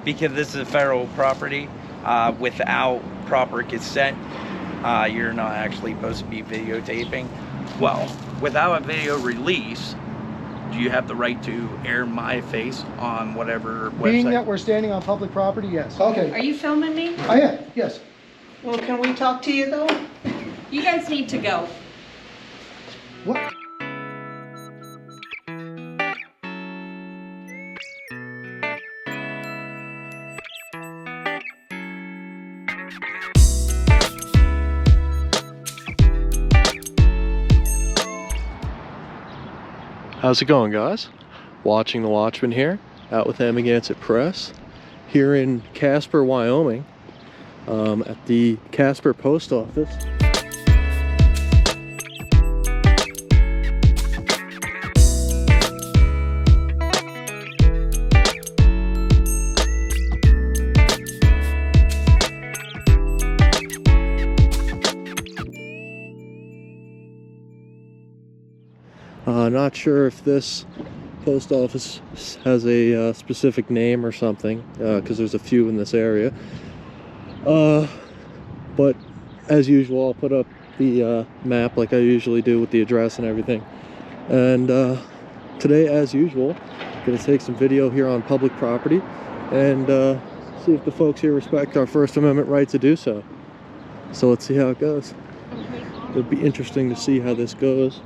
Because this is federal property, without proper consent, you're not actually supposed to be videotaping. Well, without a video release, do you have the right to air my face on whatever website? Being that we're standing on public property, yes. Okay. Are you filming me? I am, yes. Well, can we talk to you though? You guys need to go. What? How's it going, guys? Watching the Watchman here, out with Amagansett Press, here in Casper, Wyoming, at the Casper post office. Not sure if this post office has a specific name or something, because there's a few in this area. But as usual, I'll put up the map like I usually do with the address and everything. And today, as usual, I'm going to take some video here on public property and see if the folks here respect our First Amendment right to do so. So let's see how it goes. It'll be interesting to see how this goes.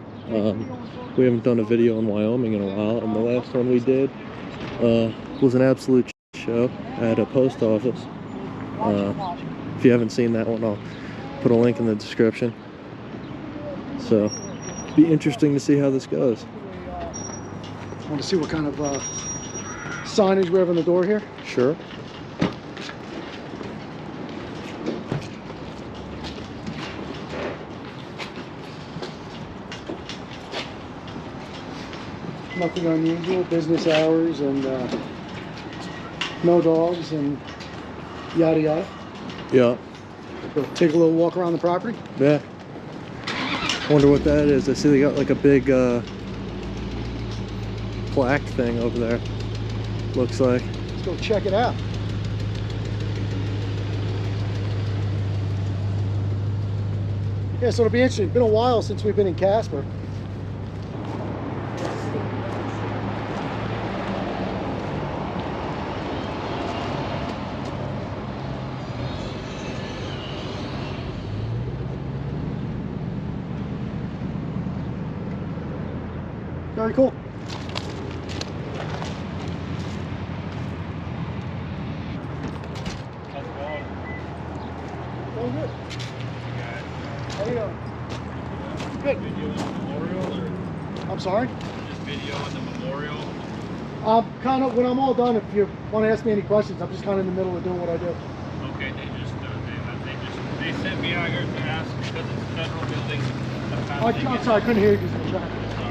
We haven't done a video in Wyoming in a while, and the last one we did was an absolute show at a post office. If you haven't seen that one, I'll put a link in the description. So it'll be interesting to see how this goes. I want to see what kind of signage we have on the door here. Sure. Nothing unusual, business hours and no dogs and yada yada. Yeah. Go take a little walk around the property. Yeah. Wonder what that is. I see they got like a big plaque thing over there. Looks like. Let's go check it out. Yeah, so it'll be interesting. It's been a while since we've been in Casper. Very cool. How's it going? Going good. How you doing? Good. Video in the memorial, or I'm sorry? just video in the memorial? Kind of, when I'm all done, if you want to ask me any questions, I'm just kind of in the middle of doing what I do. Okay, they sent me out here to ask because it's a federal building. I'm sorry, I couldn't hear you because of the traffic. It's all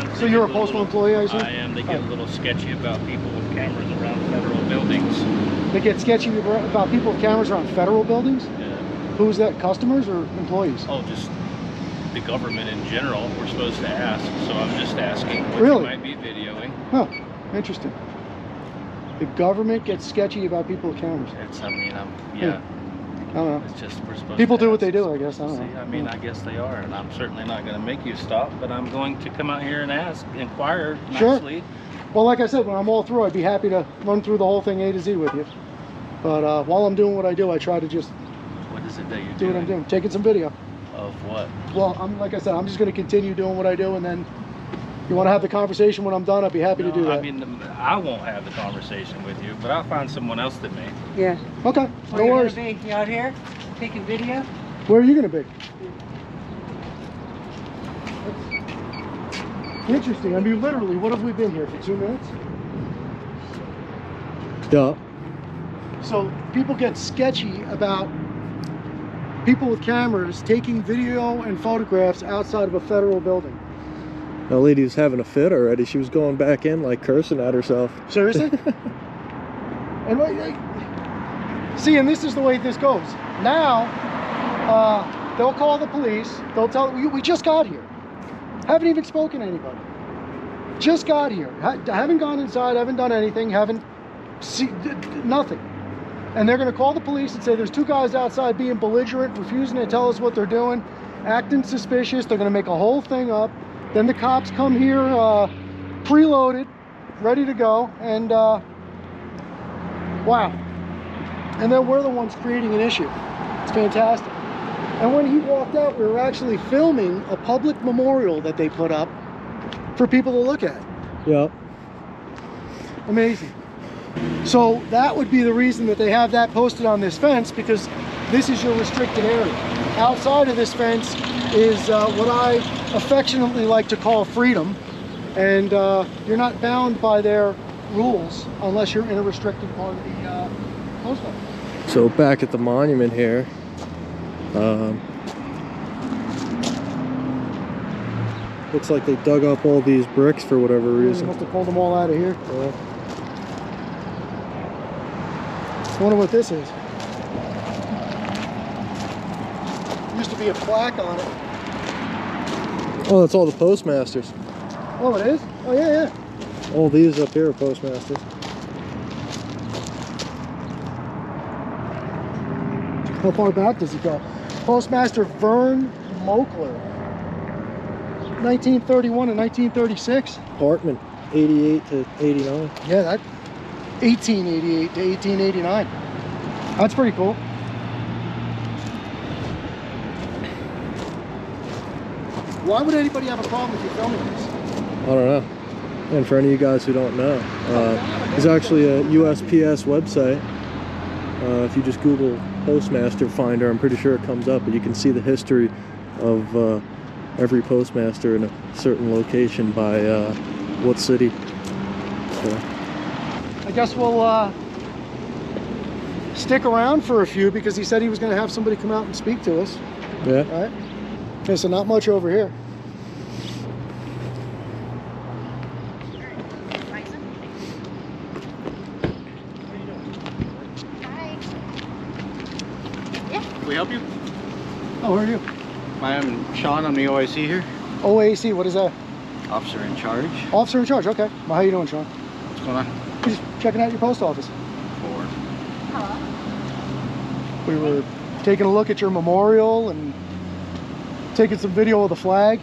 right. So you're a postal employee, I assume? I am. They get a little sketchy about people with cameras around federal buildings. They get sketchy about people with cameras around federal buildings? Yeah. Who's that, customers or employees? Oh, just the government in general. We're supposed to ask, so I'm just asking what Really? you might be videoing. Huh, interesting. The government gets sketchy about people with cameras. It's, I mean, yeah. I don't know. It's just we're supposed People to do what ask. they do, I guess. I don't See, know. I mean, I guess they are, and I'm certainly not going to make you stop, but I'm going to come out here and ask, inquire Sure. nicely. Well, like I said, when I'm all through, I'd be happy to run through the whole thing A to Z with you. But while I'm doing what I do, I try to just What is it that you're do what I'm doing. Taking some video. Of what? Well, like I said, I'm just going to continue doing what I do, and then you want to have the conversation when I'm done, I'd be happy to do that. I mean, I won't have the conversation with you, but I'll find someone else that may. Yeah. Okay, no worries. Be you out here taking video? Where are you going to be? Interesting. I mean, literally, what have we been here for 2 minutes? Yeah. So people get sketchy about people with cameras taking video and photographs outside of a federal building. That lady was having a fit already. She was going back in like cursing at herself. Seriously? And see, and this is the way this goes. Now, they'll call the police. They'll tell we just got here. Haven't even spoken to anybody. Just got here. Haven't gone inside. Haven't done anything. Haven't see nothing. And they're going to call the police and say there's 2 guys outside being belligerent, refusing to tell us what they're doing, acting suspicious. They're going to make a whole thing up. Then the cops come here preloaded, ready to go, and wow. And then we're the ones creating an issue. It's fantastic. And when he walked out, we were actually filming a public memorial that they put up for people to look at. Yep. Amazing. So that would be the reason that they have that posted on this fence, because this is your restricted area. Outside of this fence is what I affectionately like to call freedom, and you're not bound by their rules unless you're in a restricted part of the post office. So back at the monument here, looks like they dug up all these bricks for whatever They reason. must have pulled them all out of here. Yeah. I wonder what this is. Used to be a plaque on it. Oh, that's all the postmasters. Oh, it is? Oh, yeah, yeah. All these up here are postmasters. How far back does it go? Postmaster Vern Mokler, 1931 and 1936. Hartman, 88 to 89. Yeah, that 1888 to 1889. That's pretty cool. Why would anybody have a problem with you filming this? I don't know. And for any of you guys who don't know, there's actually a USPS website. If you just Google Postmaster Finder, I'm pretty sure it comes up, but you can see the history of every postmaster in a certain location by what city. So. I guess we'll stick around for a few, because he said he was going to have somebody come out and speak to us. Yeah. All right. Okay, so not much over here. Can we help you? Oh, who are you? I'm Sean. I'm the OIC here. OAC, what is that? Officer in charge. Officer in charge, okay. Well, how you doing, Sean? What's going on? Just checking out your post office. For We were taking a look at your memorial and taking some video of the flag.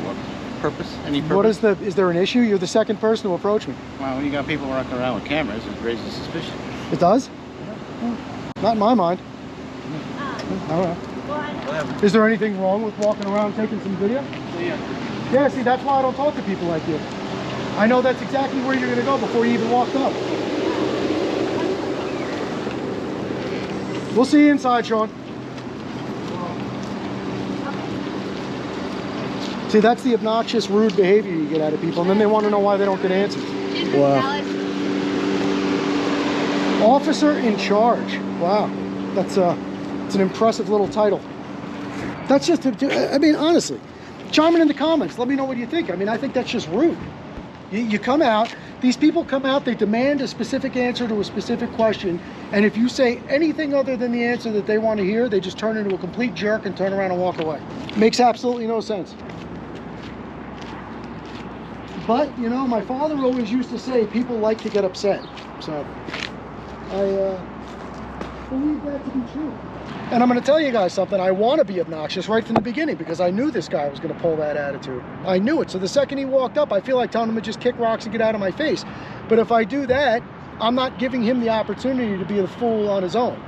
what purpose? Any purpose? What is is there an issue? You're the second person to approach me. Well, when you got people walking around with cameras, it raises suspicion. It does? Not in my mind. All right. Is there anything wrong with walking around taking some video? Yeah, see, that's why I don't talk to people like you. I know that's exactly where you're going to go before you even walked up. We'll see you inside, Sean. See, that's the obnoxious, rude behavior you get out of people, and then they want to know why they don't get answers. Wow. Officer in charge. Wow, that's it's an impressive little title. That's just, I mean, honestly, chime in the comments. Let me know what you think. I mean, I think that's just rude. You come out, these people come out, they demand a specific answer to a specific question, and if you say anything other than the answer that they want to hear, they just turn into a complete jerk and turn around and walk away. Makes absolutely no sense. But, you know, my father always used to say people like to get upset. So I believe that to be true. And I'm going to tell you guys something. I want to be obnoxious right from the beginning, because I knew this guy was going to pull that attitude. I knew it. So the second he walked up, I feel like telling him to just kick rocks and get out of my face. But if I do that, I'm not giving him the opportunity to be the fool on his own.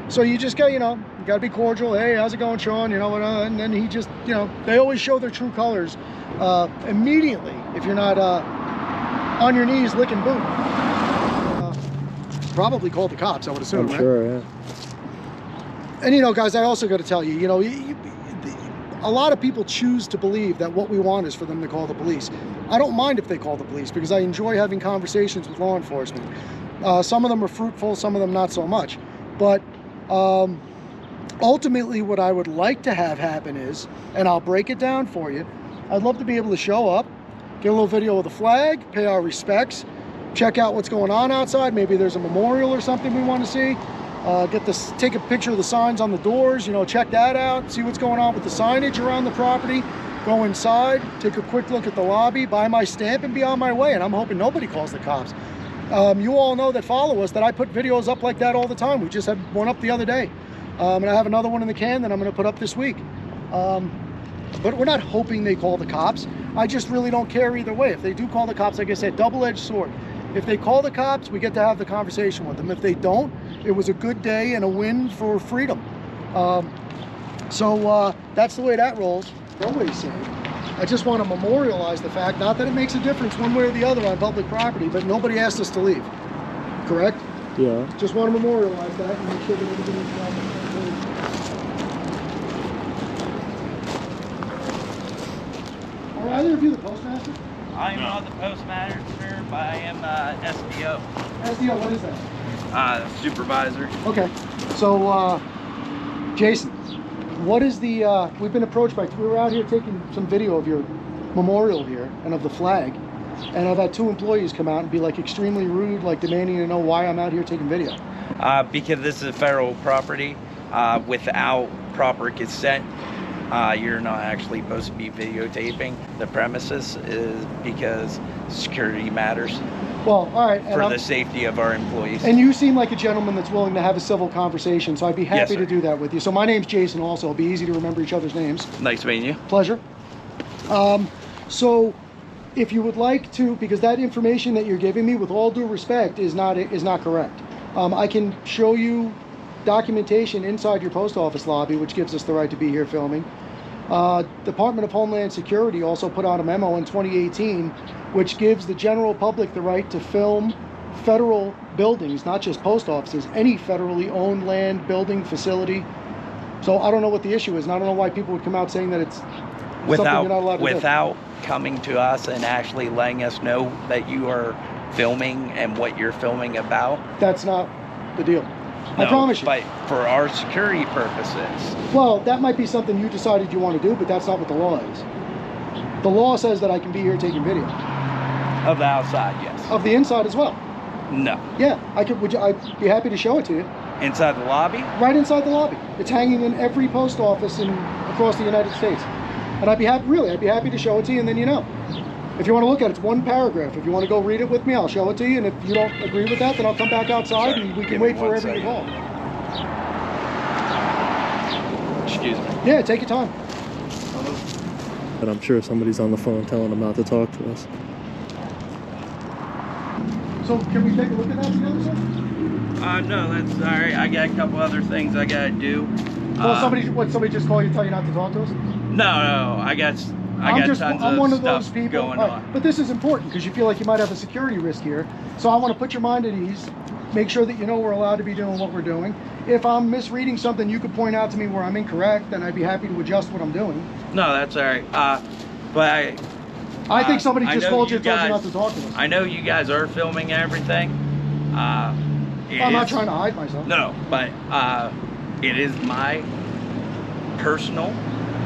So you just go, you know, you got to be cordial. Hey, how's it going, Sean? You know, and then he just, you know, they always show their true colors immediately if you're not on your knees licking boot. Probably called the cops, I would assume, I'm right? sure, yeah. And you know, guys, I also got to tell you, you know, a lot of people choose to believe that what we want is for them to call the police. I don't mind if they call the police, because I enjoy having conversations with law enforcement. Some of them are fruitful, some of them not so much. But ultimately, what I would like to have happen is, and I'll break it down for you, I'd love to be able to show up, get a little video of the flag, pay our respects, check out what's going on outside. Maybe there's a memorial or something we want to see. Take a picture of the signs on the doors, you know, check that out, see what's going on with the signage around the property, go inside, take a quick look at the lobby, buy my stamp, and be on my way. And I'm hoping nobody calls the cops. You all know that follow us that I put videos up like that all the time. We just had one up the other day. And I have another one in the can that I'm going to put up this week. But we're not hoping they call the cops. I just really don't care either way. If they do call the cops, like I said, double-edged sword. If they call the cops, we get to have the conversation with them. If they don't, it was a good day and a win for freedom. So that's the way that rolls. Nobody's saying. I just want to memorialize the fact, not that it makes a difference one way or the other on public property, but nobody asked us to leave. Correct? Yeah. Just want to memorialize that and make sure that everything is done. Are either of you the postmaster? I'm not the postmaster, but I am SDO. SDO, what is that? Supervisor. Okay, so Jason, what is the, we've been approached by, we were out here taking some video of your memorial here and of the flag, and I've had 2 employees come out and be like extremely rude, like demanding to know why I'm out here taking video. Because this is federal property, without proper consent, you're not actually supposed to be videotaping the premises, is because security matters. Well, all right. For the safety of our employees. And you seem like a gentleman that's willing to have a civil conversation, so I'd be happy Yes, to do that with you. So my name's Jason also. It'll be easy to remember each other's names. Nice meeting you. Pleasure. So if you would like to, because that information that you're giving me, with all due respect, is not correct. I can show you documentation inside your post office lobby, which gives us the right to be here filming. Department of Homeland Security also put out a memo in 2018 which gives the general public the right to film federal buildings, not just post offices, any federally owned land, building, facility. So I don't know what the issue is, and I don't know why people would come out saying that it's something you're not allowed to do. Without coming to us and actually letting us know that you are filming and what you're filming about. That's not the deal. No, I promise you. But for our security purposes. Well, that might be something you decided you want to do, but that's not what the law is. The law says that I can be here taking video. Of the outside, yes. Of the inside as well. No. Yeah, I'd be happy to show it to you. Inside the lobby? Right inside the lobby. It's hanging in every post office across the United States. And I'd be happy to show it to you, and then you know. If you want to look at it, it's 1 paragraph. If you want to go read it with me, I'll show it to you. And if you don't agree with that, then I'll come back outside and we can wait for wherever you call. Excuse me. Yeah, take your time. And I'm sure somebody's on the phone telling them not to talk to us. So can we take a look at that together, sir? No, that's all right. I got a couple other things I gotta do. Well, somebody just call you, tell you not to talk to us? No, I got tons I'm one of those stuff people going on. But this is important because you feel like you might have a security risk here. So I want to put your mind at ease, make sure that you know we're allowed to be doing what we're doing. If I'm misreading something, you could point out to me where I'm incorrect, and I'd be happy to adjust what I'm doing. No, that's all right. But I think somebody just called you and told you guys, not to talk to us. I know you guys are filming everything. I'm not trying to hide myself. No, but it is my personal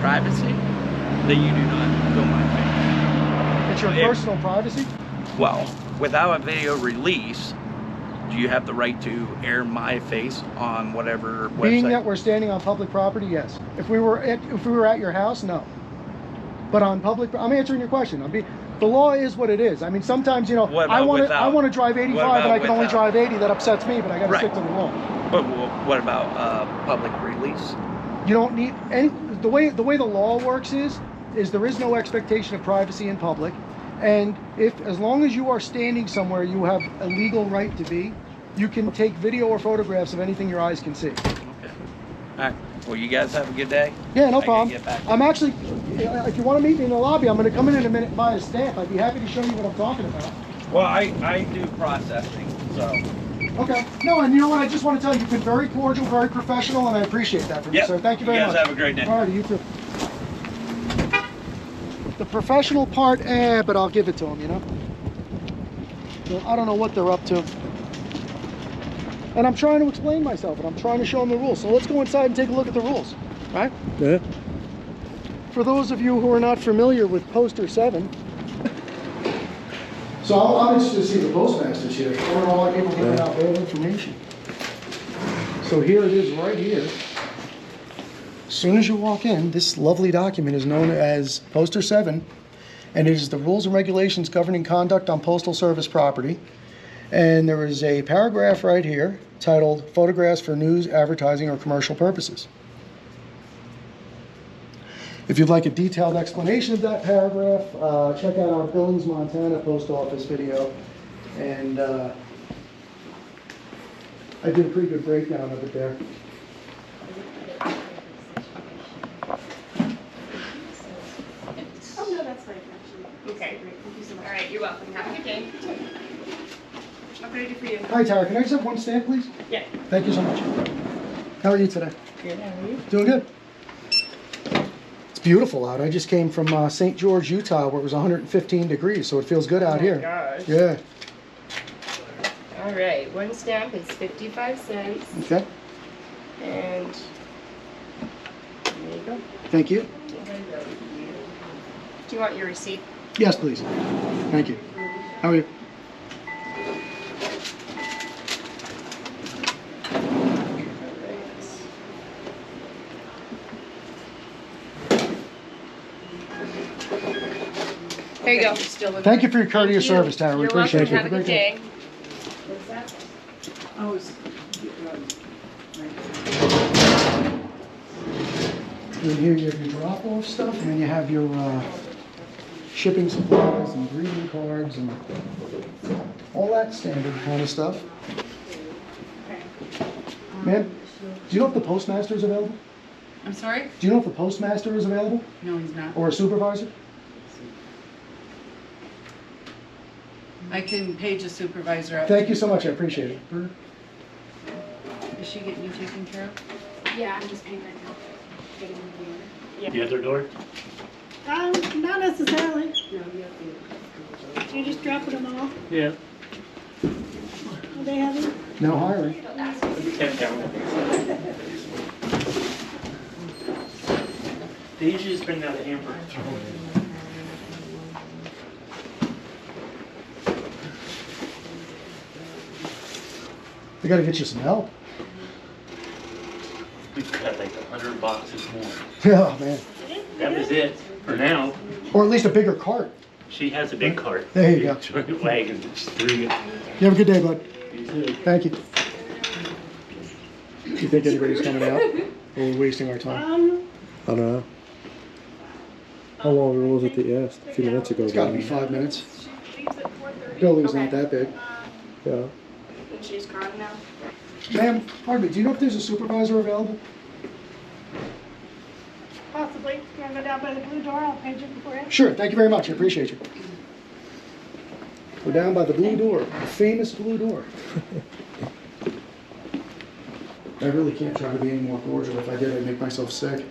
privacy that you do not film my face. It's your personal privacy? Well, without a video release, do you have the right to air my face on whatever website? Being that we're standing on public property, yes. If we were at your house, no. But on public, I'm answering your question. The law is what it is. I mean, sometimes, you know, I want to drive 85 and I can only drive 80. That upsets me, but I got to stick to the law. But what about public release? You don't need any. The way the law works is there is no expectation of privacy in public, and as long as you are standing somewhere you have a legal right to be, you can take video or photographs of anything your eyes can see. Okay. All right. Well, you guys have a good day. Yeah, no problem. Get back. I'm actually, if you want to meet me in the lobby, I'm going to come in a minute and buy a stamp. I'd be happy to show you what I'm talking about. Well, I do processing, so. Okay. No, and you know what? I just want to tell you, you've been very cordial, very professional, and I appreciate that from you, sir. Thank you very much. You guys have a great day. All right, you too. The professional part, but I'll give it to them, you know? So I don't know what they're up to. And I'm trying to explain myself, and I'm trying to show them the rules. So let's go inside and take a look at the rules, right? Yeah. For those of you who are not familiar with Poster 7, so I'm interested to see the postmasters here. I don't know why people giving out bad information. So here it is right here. As soon as you walk in, this lovely document is known as Poster 7, and it is the rules and regulations governing conduct on postal service property. And there is a paragraph right here titled Photographs for News, Advertising, or Commercial Purposes. If you'd like a detailed explanation of that paragraph, check out our Billings, Montana post office video. And I did a pretty good breakdown of it there. Oh, no, that's fine, actually. Okay, great. Thank you so much. All right, you're welcome. Have a good day. What can I do for you? Hi, Tara. Can I just have one stamp, please? Yeah. Thank you so much. How are you today? Good, how are you? Doing good. It's beautiful out. I just came from St. George, Utah, where it was 115 degrees, so it feels good out here. Gosh. Yeah. All right, one stamp is 55 cents. Okay. And there you go. Thank you. Do you want your receipt? Yes, please. Thank you. How are you? There you go. Still looking. Thank you for your courteous Thank you. service, Tara. We You're appreciate welcome. you. Have a good day. And here you have your drop-off stuff, and then you have your shipping supplies and greeting cards and all that standard kind of stuff. Ma'am, do you know if the postmaster is available? I'm sorry? Do you know if the postmaster is available No, he's not. or a supervisor? I can page a supervisor up. Thank you so much. I appreciate it. Is she getting you taken care of? Yeah, I'm just paying right now. Getting in the order. Yeah. The other door? Not necessarily. No, you have to. You're just dropping them off. Yeah. Are they heavy? No hiring. They usually just bring out a hamper. We got to get you some help. We've got like 100 boxes more. Oh, man. That was it for now. Or at least a bigger cart. She has a big cart. There you go. Wagon, just 3. You have a good day, bud. You too. Thank you. Do you think anybody's coming out? Or we're wasting our time? I don't know. How long was it that you asked? A few minutes ago. It's got to be 5 minutes. Building's not that big. Yeah. And she's gone now. Ma'am, pardon me, do you know if there's a supervisor available? Possibly. You want to go down by the blue door? I'll page it for you. Sure, thank you very much. I appreciate you. We're down by the blue door, the famous blue door. I really can't try to be any more cordial. If I did, I'd make myself sick.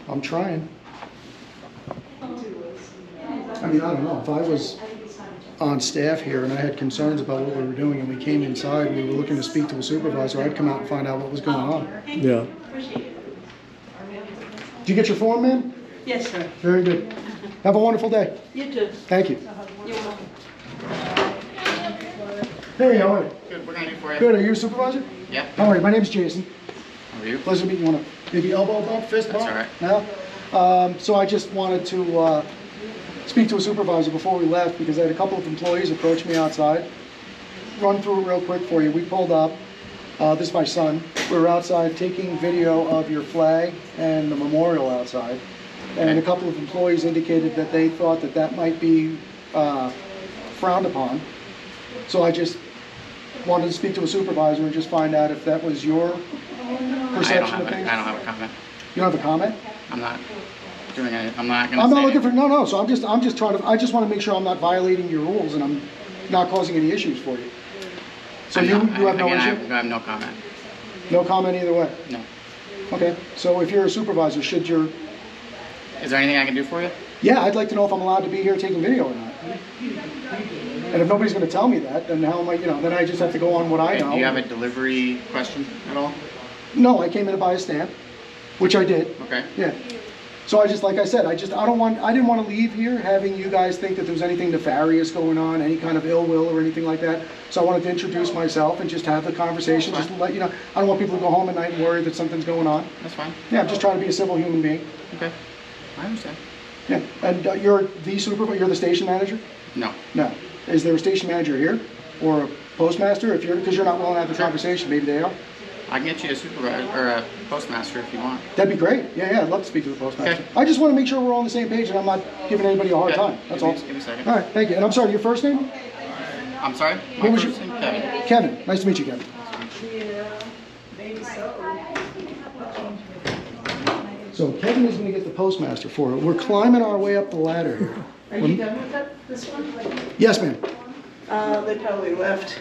I'm trying. I mean, I don't know. If I was on staff here and I had concerns about what we were doing and we came inside and we were looking to speak to a supervisor, I'd come out and find out what was going on. Yeah. Did you get your form, ma'am? Yes, sir. Very good. Have a wonderful day. You too. Thank you. You're welcome. Hey, how are you? Good, what can I do for you? Good. Are you a supervisor? Yeah. How are you? My name's Jason. How are you? Pleasure to meet you. Want to maybe elbow bump, fist bump? That's all right. No? So I just wanted to speak to a supervisor before we left because I had a couple of employees approach me outside. Run through it real quick for you. We pulled up. This is my son. We were outside taking video of your flag and the memorial outside. And a couple of employees indicated that they thought that that might be frowned upon. So I just wanted to speak to a supervisor and just find out if that was your perception of things. I don't have a comment. You don't have a comment? I'm not doing anything. I'm not going to I'm not looking for, no. So I'm just trying to, I just want to make sure I'm not violating your rules and I'm not causing any issues for you. So you have no issue? I have no comment. No comment either way? No. Okay, so if you're a supervisor, should your... Is there anything I can do for you? Yeah, I'd like to know if I'm allowed to be here taking video or not. And if nobody's going to tell me that, then how am I, then I just have to go on what I know. Do you have a delivery question at all? No, I came in to buy a stamp, which I did. Okay. Yeah. So I just, like I said, I didn't want to leave here having you guys think that there was anything nefarious going on, any kind of ill will or anything like that. So I wanted to introduce myself and just have the conversation, just to let you know. I don't want people to go home at night and worry that something's going on. That's fine. Yeah, I'm just trying to be a civil human being. Okay. I understand. Yeah, and you're the supervisor, you're the station manager? No. No. Is there a station manager here or a postmaster? If you're, because you're not willing to have the conversation, maybe they are. I can get you a supervisor or a postmaster if you want. That'd be great. Yeah, I'd love to speak to the postmaster. Okay. I just want to make sure we're all on the same page and I'm not giving anybody a hard Okay. time. That's all. Give me a second. All right, thank you. And I'm sorry, your first name? I'm sorry? What was first name? Kevin. Kevin. Nice to meet you, Kevin. So Kevin is going to get the postmaster for it. We're climbing our way up the ladder here. Are you done with this one? Yes, ma'am. They probably left.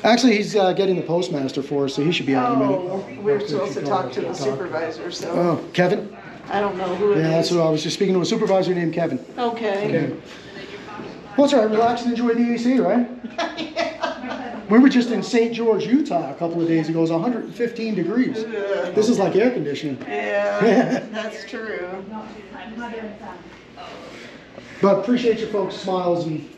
Actually, he's getting the postmaster for us, so he should be out in a minute. Oh, we were supposed to talk to the supervisor, so Oh, Kevin? I don't know who it is. Yeah, that's what I was just speaking to a supervisor named Kevin. Okay. Well, it's all right. Relax and enjoy the AC, right? We were just in St. George, Utah a couple of days ago. It was 115 degrees. This is like air conditioning. Yeah, that's true. But appreciate your folks' smiles and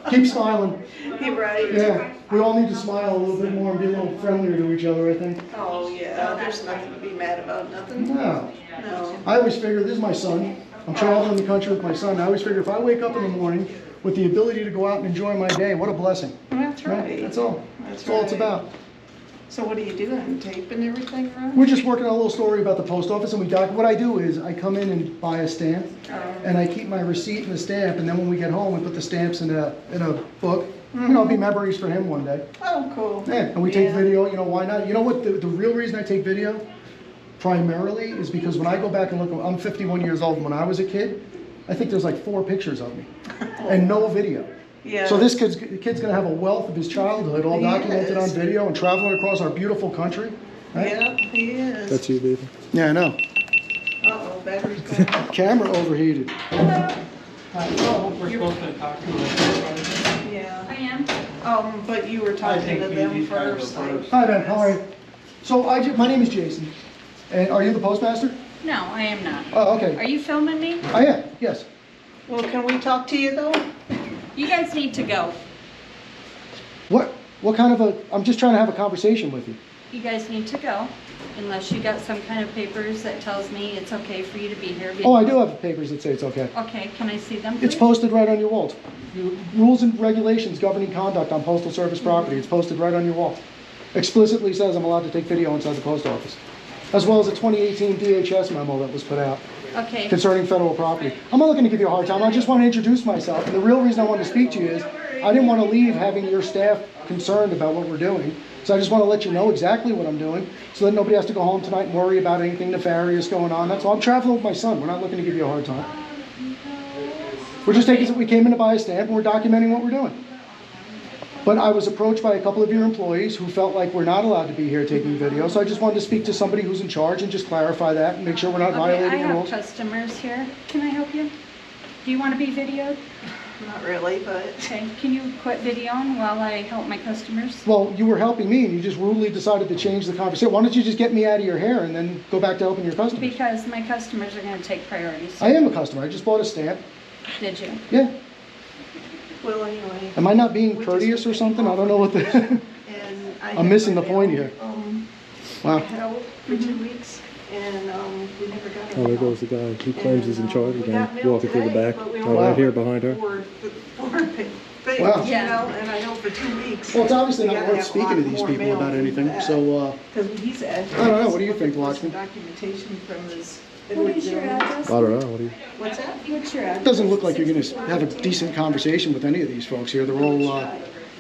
keep smiling. You're right. Yeah, we all need to smile a little bit more and be a little friendlier to each other, I think. Oh, yeah, there's nothing to be mad about, nothing. No. No. I always figure, this is my son. I'm traveling the country with my son. I always figure if I wake up in the morning with the ability to go out and enjoy my day, what a blessing. That's right. That's all. That's all it's about. So what are you doing? Taping everything around? We're just working on a little story about the post office, and what I do is I come in and buy a stamp, and I keep my receipt and the stamp, and then when we get home, we put the stamps in a book. You know, it'll be memories for him one day. Oh, cool. Yeah, and we take video, you know, why not? You know what, the real reason I take video, primarily, is because when I go back and look, I'm 51 years old, and when I was a kid, I think there's like 4 pictures of me, and no video. Yeah. So this kid's gonna have a wealth of his childhood, all documented on video, and traveling across our beautiful country. Right? Yeah, he is. That's you, baby. Yeah, I know. Uh-oh, battery's going. Camera overheated. We're supposed to talk to them. Yeah. I am. But you were talking to them first. like- Hi, Ben. How are you? So my name is Jason, and are you the postmaster? No, I am not. Oh, okay. Are you filming me? I am. Yes. Well, can we talk to you though? You guys need to go. What kind of a? I'm just trying to have a conversation with you. You guys need to go unless you got some kind of papers that tells me it's okay for you to be here. Oh, I do have papers that say it's okay. Okay, can I see them, please? It's posted right on your wall. Rules and regulations governing conduct on postal service property. It's posted right on your wall. Explicitly says I'm allowed to take video inside the post office, as well as a 2018 DHS memo that was put out Okay. concerning federal property. I'm not looking to give you a hard time. I just want to introduce myself. And the real reason I wanted to speak to you is I didn't want to leave having your staff concerned about what we're doing. So I just want to let you know exactly what I'm doing so that nobody has to go home tonight and worry about anything nefarious going on. That's all. I'm traveling with my son. We're not looking to give you a hard time. We're just taking, we came in to buy a stamp and we're documenting what we're doing. But I was approached by a couple of your employees who felt like we're not allowed to be here taking video. So I just wanted to speak to somebody who's in charge and just clarify that and make sure we're not violating the rules. I have customers here. Can I help you? Do you want to be videoed? Not really, but. Okay, can you quit videoing while I help my customers? Well, you were helping me and you just rudely decided to change the conversation. Why don't you just get me out of your hair and then go back to helping your customers? Because my customers are going to take priorities. I am a customer. I just bought a stamp. Did you? Yeah. Well, anyway. Am I not being courteous or something? I don't know what the... And I'm missing the point here. Wow. Held for 2 weeks, and we never got it. Oh, there goes the guy. He claims he's in charge We again. got mail Walking through the today, back. but we Oh, only right Wow. here behind her. four things, Wow. you know, and I know for 2 weeks. Well, it's obviously we not gotta worth have a speaking lot to these more people mail about than anything. that. So, Because he's at. I don't know. What do you think, Watchman? Documentation from his. What is your address? I don't know. What do you... What's that? What's your it address? doesn't look like you're going to have a decent conversation with any of these folks here. They're all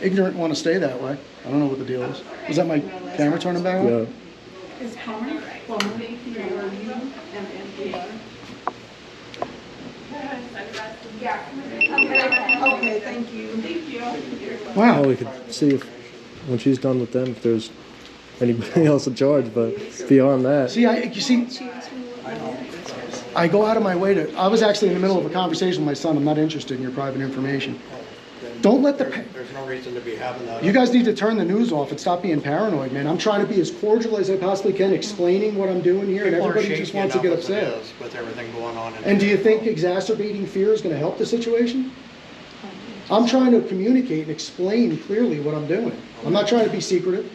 ignorant and want to stay that way. I don't know what the deal is. Is that my camera turning back on? Yeah. Is Palmer? Okay, thank you. Wow. Oh, we could see if, when she's done with them, if there's anybody else in charge, but beyond that. See, I go out of my way to... I was actually in the middle of a conversation with my son. I'm not interested in your private information. Don't let the... There's no reason to be having that. You guys need to turn the news off and stop being paranoid, man. I'm trying to be as cordial as I possibly can, explaining what I'm doing here, and People are everybody just shaky wants to get enough as it upset. is with everything going on. And do you think exacerbating fear is going to help the situation? I'm trying to communicate and explain clearly what I'm doing. I'm not trying to be secretive.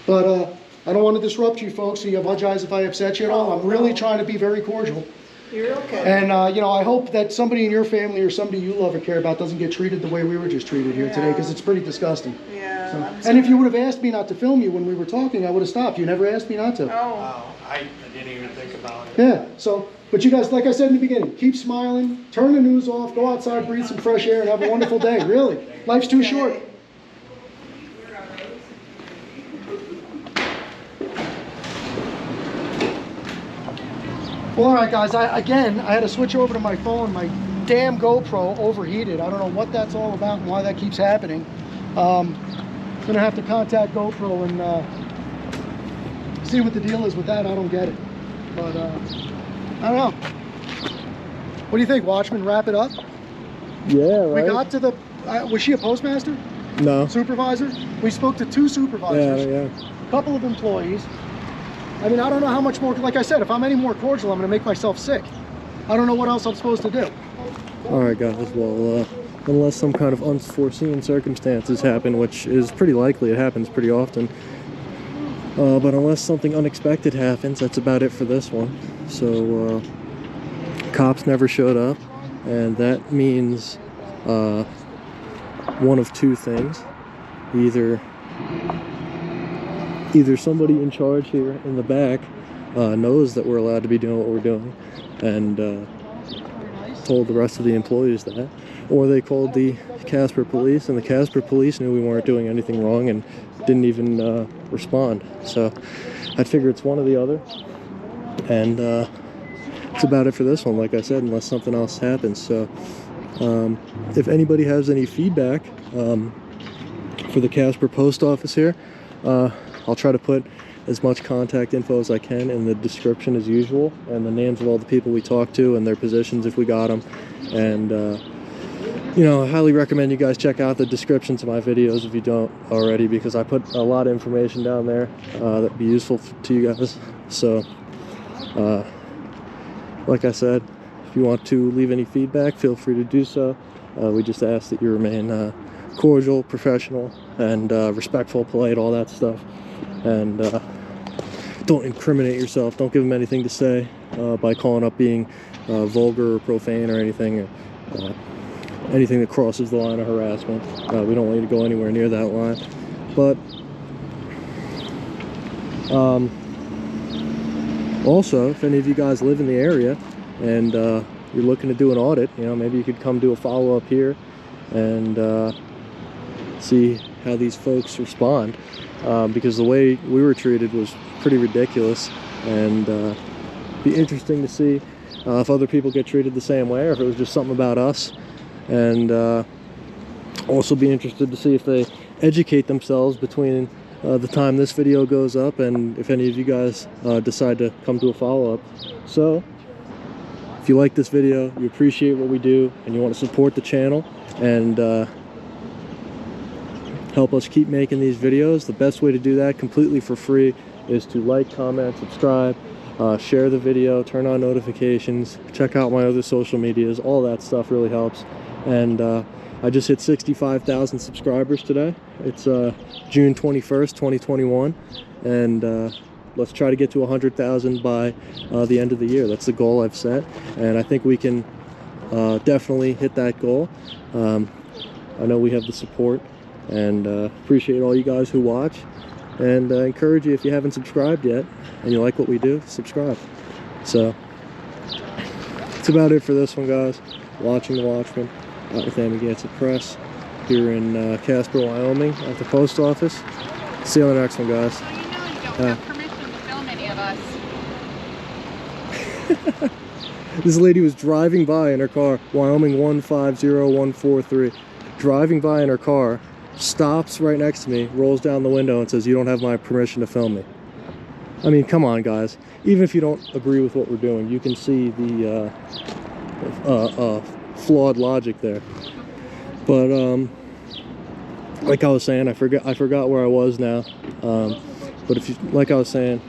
But I don't want to disrupt you folks, so you apologize if I upset you at all. I'm really trying to be very cordial. You're okay. And, you know, I hope that somebody in your family or somebody you love or care about doesn't get treated the way we were just treated here today, because it's pretty disgusting. Yeah. So, and if you would have asked me not to film you when we were talking, I would have stopped. You never asked me not to. Oh. I didn't even think about it. Yeah, so, but you guys, like I said in the beginning, keep smiling, turn the news off, go outside, breathe some fresh air, and have a wonderful day, really. Life's too short. Well, all right, guys, I had to switch over to my phone. My damn GoPro overheated. I don't know what that's all about and why that keeps happening. I'm going to have to contact GoPro and see what the deal is with that. I don't get it. But, I don't know. What do you think, Watchman? Wrap it up? Yeah, right. We got to the... was she a postmaster? No. Supervisor? We spoke to 2 supervisors. Yeah. A couple of employees. I mean, I don't know how much more... Like I said, if I'm any more cordial, I'm going to make myself sick. I don't know what else I'm supposed to do. All right, guys. Well, unless some kind of unforeseen circumstances happen, which is pretty likely, it happens pretty often. But unless something unexpected happens, that's about it for this one. So, cops never showed up, and that means one of 2 things. Either somebody in charge here in the back knows that we're allowed to be doing what we're doing and told the rest of the employees that, or they called the Casper police, and the Casper police knew we weren't doing anything wrong and didn't even respond. So I'd figure it's one or the other, and it's about it for this one, like I said, unless something else happens. So if anybody has any feedback for the Casper post office here, I'll try to put as much contact info as I can in the description as usual, and the names of all the people we talked to and their positions if we got them. And you know, I highly recommend you guys check out the descriptions of my videos if you don't already, because I put a lot of information down there that'd be useful to you guys. So like I said, if you want to leave any feedback, feel free to do so. We just ask that you remain cordial, professional, and respectful, polite, all that stuff. And don't incriminate yourself. Don't give them anything to say by calling up being vulgar or profane or anything. Anything that crosses the line of harassment. We don't want you to go anywhere near that line. But also, if any of you guys live in the area and you're looking to do an audit, you know, maybe you could come do a follow-up here and see how these folks respond, because the way we were treated was pretty ridiculous, and be interesting to see if other people get treated the same way, or if it was just something about us. And also be interested to see if they educate themselves between the time this video goes up and if any of you guys decide to come to a follow-up. So if you like this video, you appreciate what we do, and you want to support the channel and help us keep making these videos, the best way to do that completely for free is to like, comment, subscribe, share the video, turn on notifications, check out my other social medias. All that stuff really helps. And I just hit 65,000 subscribers today. It's June 21st, 2021, and let's try to get to 100,000 by the end of the year. That's the goal I've set, and I think we can definitely hit that goal. I know we have the support, and appreciate all you guys who watch, and encourage you, if you haven't subscribed yet and you like what we do, subscribe. So that's about it for this one, guys. Watching the Watchman out with Amagansett Press here in Casper, Wyoming at the post office. See you on the next one, guys. Well, you know you don't have permission to film any of us. This lady was driving by in her car, Wyoming 150143, driving by in her car, stops right next to me, rolls down the window and says, "You don't have my permission to film me." I mean, come on, guys. Even if you don't agree with what we're doing, you can see the flawed logic there. But like I was saying, I forgot where I was now. But if you, like I was saying,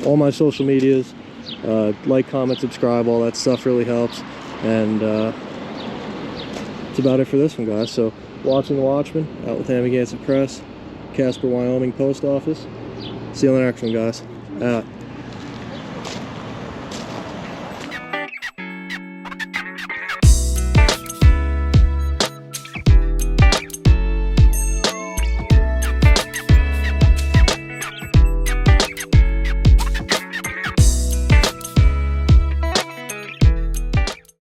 all my social medias, like, comment, subscribe, all that stuff really helps. And that's about it for this one, guys. So watching the Watchman out with Amagansett Press, Casper, Wyoming post office. See you on the next one, guys. Out.